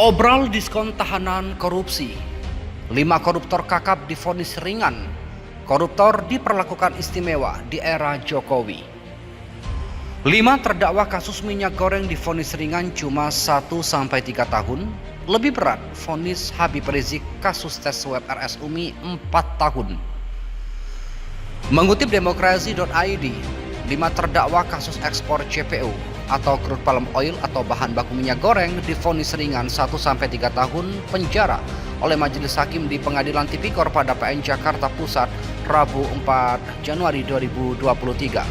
Obral diskon tahanan korupsi. 5 koruptor kakap divonis ringan. Koruptor diperlakukan istimewa di era Jokowi. 5 terdakwa kasus minyak goreng divonis ringan cuma 1-3 tahun. Lebih berat vonis Habib Rizik kasus tes swab RS Umi 4 tahun. Mengutip demokrasi.id, 5 terdakwa kasus ekspor CPO atau crude palm oil atau bahan baku minyak goreng divonis ringan 1-3 tahun penjara oleh Majelis Hakim di Pengadilan Tipikor pada PN Jakarta Pusat Rabu 4 Januari 2023.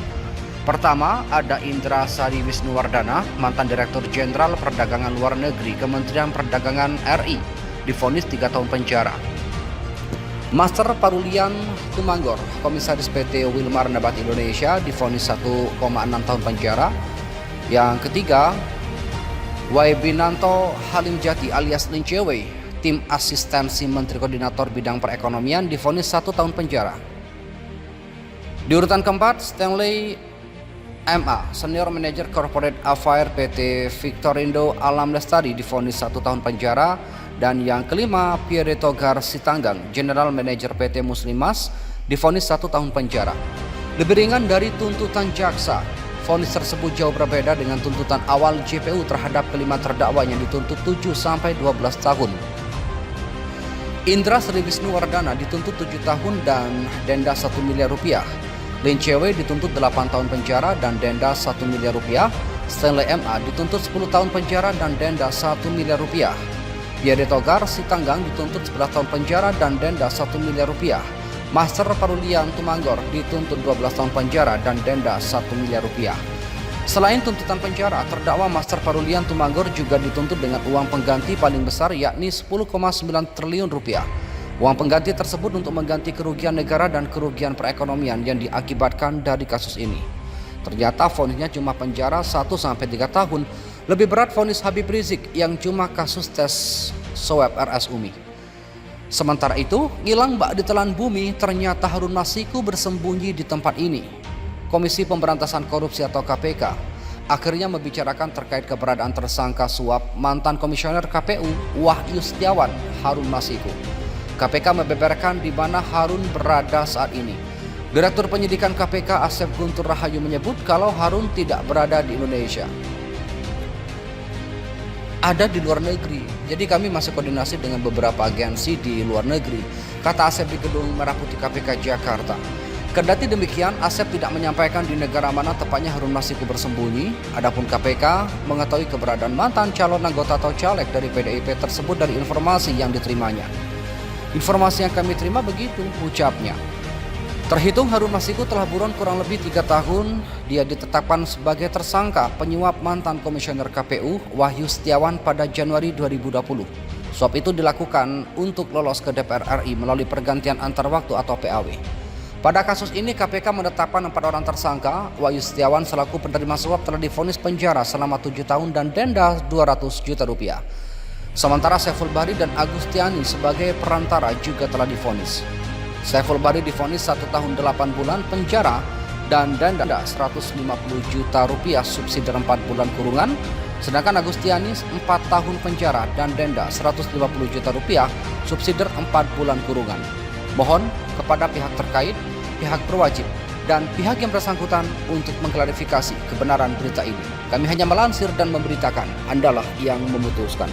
Pertama, ada Indra Sari Wisnuwardana, mantan Direktur Jenderal Perdagangan Luar Negeri Kementerian Perdagangan RI, divonis 3 tahun penjara. Master Parulian Tumanggor, Komisaris PT Wilmar Nabati Indonesia, divonis 1,6 tahun penjara. Yang ketiga, Waibinanto Halim Jati alias Lincewe, tim asistensi Menteri Koordinator Bidang Perekonomian, divonis 1 tahun penjara. Di urutan keempat, Stanley MA, Senior Manager Corporate Affairs PT Victorindo Alam Lestari, divonis 1 tahun penjara. Dan yang kelima, Pierre Togar Sitanggang, General Manager PT Muslimas, divonis 1 tahun penjara. Lebih ringan dari tuntutan jaksa. Vonis tersebut jauh berbeda dengan tuntutan awal JPU terhadap kelima terdakwa yang dituntut 7-12 tahun. Indra Sri Wisnuwardana dituntut 7 tahun dan denda 1 miliar rupiah. Lincewe dituntut 8 tahun penjara dan denda 1 miliar rupiah. Stanley MA dituntut 10 tahun penjara dan denda 1 miliar rupiah. Pierre Togar Sitanggang dituntut 11 tahun penjara dan denda 1 miliar rupiah. Master Parulian Tumanggor dituntut 12 tahun penjara dan denda 1 miliar rupiah. Selain tuntutan penjara, terdakwa Master Parulian Tumanggor juga dituntut dengan uang pengganti paling besar yakni 10,9 triliun rupiah. Uang pengganti tersebut untuk mengganti kerugian negara dan kerugian perekonomian yang diakibatkan dari kasus ini. Ternyata vonisnya cuma penjara 1-3 tahun. Lebih berat vonis Habib Rizik yang cuma kasus tes swab RS Umi. Sementara itu, ngilang bak ditelan bumi, ternyata Harun Masiku bersembunyi di tempat ini. Komisi Pemberantasan Korupsi atau KPK akhirnya membicarakan terkait keberadaan tersangka suap mantan komisioner KPU Wahyu Setiawan, Harun Masiku. KPK membeberkan di mana Harun berada saat ini. Direktur Penyidikan KPK Asep Guntur Rahayu menyebut kalau Harun tidak berada di Indonesia, ada di luar negeri. Jadi kami masih koordinasi dengan beberapa agensi di luar negeri, kata Asep di Gedung Merah Putih KPK Jakarta. Kendati demikian, Asep tidak menyampaikan di negara mana tepatnya Harun Masiku bersembunyi. Adapun KPK mengetahui keberadaan mantan calon anggota atau caleg dari PDIP tersebut dari informasi yang diterimanya. Informasi yang kami terima begitu, ucapnya. Terhitung Harun Masiku telah buron kurang lebih 3 tahun, dia ditetapkan sebagai tersangka penyuap mantan komisioner KPU Wahyu Setiawan pada Januari 2020. Suap itu dilakukan untuk lolos ke DPR RI melalui pergantian antar waktu atau PAW. Pada kasus ini KPK menetapkan 4 orang tersangka. Wahyu Setiawan selaku penerima suap telah divonis penjara selama 7 tahun dan denda 200 juta rupiah. Sementara Saiful Bahri dan Agustiani sebagai perantara juga telah divonis. Saiful Bahri divonis 1 tahun 8 bulan penjara dan denda 150 juta rupiah subsidi 4 bulan kurungan. Sedangkan Agustiani 4 tahun penjara dan denda 150 juta rupiah subsidi 4 bulan kurungan. Mohon kepada pihak terkait, pihak berwajib, dan pihak yang bersangkutan untuk mengklarifikasi kebenaran berita ini. Kami hanya melansir dan memberitakan, Andalah yang memutuskan.